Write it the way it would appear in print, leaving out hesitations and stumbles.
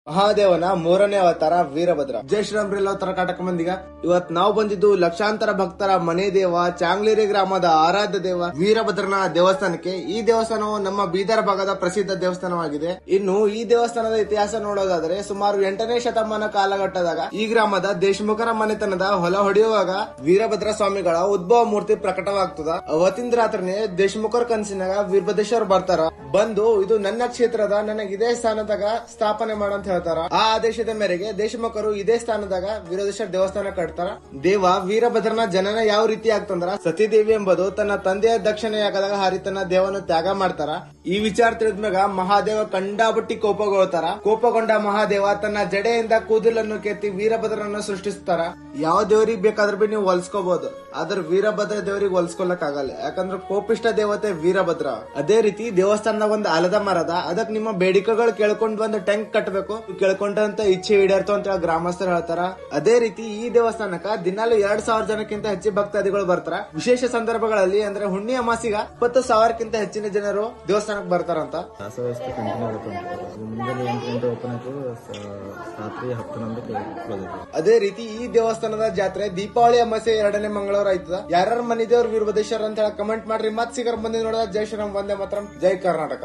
ಮಹಾದೇವನ ಮೂರನೇ ಅವತಾರ ವೀರಭದ್ರ. ಜೈ ಶ್ರೀರಾಮ್ ಅವತಾರ ಕಾಟಕ ಮಂದಿಗ ಇವತ್ ನಾವು ಬಂದಿದ್ದು ಲಕ್ಷಾಂತರ ಭಕ್ತರ ಮನೆ ದೇವ ಚಾಂಗ್ಲೇರಿ ಗ್ರಾಮದ ಆರಾಧ್ಯ ದೇವ ವೀರಭದ್ರನ ದೇವಸ್ಥಾನಕ್ಕೆ. ಈ ದೇವಸ್ಥಾನವು ನಮ್ಮ ಬೀದರ್ ಭಾಗದ ಪ್ರಸಿದ್ಧ ದೇವಸ್ಥಾನವಾಗಿದೆ. ಇನ್ನು ಈ ದೇವಸ್ಥಾನದ ಇತಿಹಾಸ ನೋಡೋದಾದ್ರೆ ಸುಮಾರು 8ನೇ ಶತಮಾನ ಕಾಲಘಟ್ಟದಾಗ ಈ ಗ್ರಾಮದ ದೇಶಮುಖರ ಮನೆತನದ ಹೊಲ ಹೊಡೆಯುವಾಗ ವೀರಭದ್ರ ಸ್ವಾಮಿಗಳ ಉದ್ಭವ ಮೂರ್ತಿ ಪ್ರಕಟವಾಗ್ತದ. ಅವತ್ತಿನ ರಾತ್ರಿನೇ ದೇಶಮುಖರ ಕನಸಿನಾಗ ವೀರಭದ್ರೇಶ್ವರ ಬರ್ತಾರ. ಬಂದು ಇದು ನನ್ನ ಕ್ಷೇತ್ರದ ನನಗೆ ಇದೇ ಸ್ಥಾನದಾಗ ಸ್ಥಾಪನೆ ಮಾಡಂತ ಹೇಳ್ತಾರ. ಆ ಆದೇಶದ ಮೇರೆಗೆ ದೇಶಮುಖರು ಇದೇ ಸ್ಥಾನದಾಗ ವೀರಭದ್ರೇಶ್ವರ ದೇವಸ್ಥಾನ ಕಟ್ತಾರ. ದೇವ ವೀರಭದ್ರನ ಜನನ ಯಾವ ರೀತಿ ಆಗ್ತಂದ್ರ ಸತೀದೇವಿ ಎಂಬುದು ತನ್ನ ತಂದೆಯ ದಕ್ಷಿಣ ಯಾಗದಾಗ ಹಾರಿ ತನ್ನ ದೇವನ ತ್ಯಾಗ ಮಾಡ್ತಾರ. ಈ ವಿಚಾರ ತಿಳಿದ್ಮ್ಯಾಗ ಮಹಾದೇವ ಕಂಡಾಬಟ್ಟಿ ಕೋಪಗೊಳ್ತಾರ. ಕೋಪಗೊಂಡ ಮಹಾದೇವ ತನ್ನ ಜಡೆಯಿಂದ ಕೂದಲನ್ನು ಕೆತ್ತಿ ವೀರಭದ್ರನನ್ನು ಸೃಷ್ಟಿಸ್ತಾರ. ಯಾವ ದೇವರಿಗೆ ಬೇಕಾದ್ರೂ ಬಿ ನೀವು ಹೊಲ್ಸ್ಕೋಬಹುದು, ಆದ್ರೆ ವೀರಭದ್ರ ದೇವರಿಗೆ ಹೊಲ್ಸ್ಕೊಳಕ್ ಆಗಲ್ಲ, ಯಾಕಂದ್ರೆ ಕೋಪಿಷ್ಟ ದೇವತೆ ವೀರಭದ್ರ. ಅದೇ ರೀತಿ ದೇವಸ್ಥಾನದಾಗ ಒಂದು ಆಲದ ಮರದ ಅದಕ್ಕೆ ನಿಮ್ಮ ಬೇಡಿಕೆಗಳು ಕೇಳ್ಕೊಂಡು ಒಂದು ಟ್ಯಾಂಕ್ ಕಟ್ಟಬೇಕು, ಕೇಳ್ಕೊಂಡಂತ ಇಚ್ಛೆ ಈಡೇರ್ತು ಅಂತ ಗ್ರಾಮಸ್ಥರು ಹೇಳ್ತಾರ. ಅದೇ ರೀತಿ ಈ ದೇವಸ್ಥಾನಕ್ಕ ದಿನಾಲು 2,000 ಜನಕ್ಕಿಂತ ಹೆಚ್ಚು ಭಕ್ತಾದಿಗಳು ಬರ್ತಾರ. ವಿಶೇಷ ಸಂದರ್ಭಗಳಲ್ಲಿ ಅಂದ್ರೆ ಹುಣ್ಣಿ ಅಮಾಸಿಗ 20,000ಕ್ಕಿಂತ ಹೆಚ್ಚಿನ ಜನರು ದೇವಸ್ಥಾನಕ್ಕೆ ಬರ್ತಾರಂತ. ಅದೇ ರೀತಿ ಈ ದೇವಸ್ಥಾನದ ಜಾತ್ರೆ ದೀಪಾವಳಿ ಅಮಾಸೆ 2ನೇ ಮಂಗಳವಾರ ಆಯ್ತದ. ಯಾರ್ಯಾರ ಮನೆ ದೇವ್ರ ವೀರಭದ್ರೇಶ್ವರ ಅಂತ ಹೇಳಿ ಕಮೆಂಟ್ ಮಾಡ್ರಿ. ಮತ್ ಸಿಗರ್ ಬಂದಿ ನೋಡಿದ. ಜೈ ಶ್ರೀರಾಮ್, ವಂದೇ ಮಾತರಂ, ಜೈ ಕರ್ನಾಟಕ.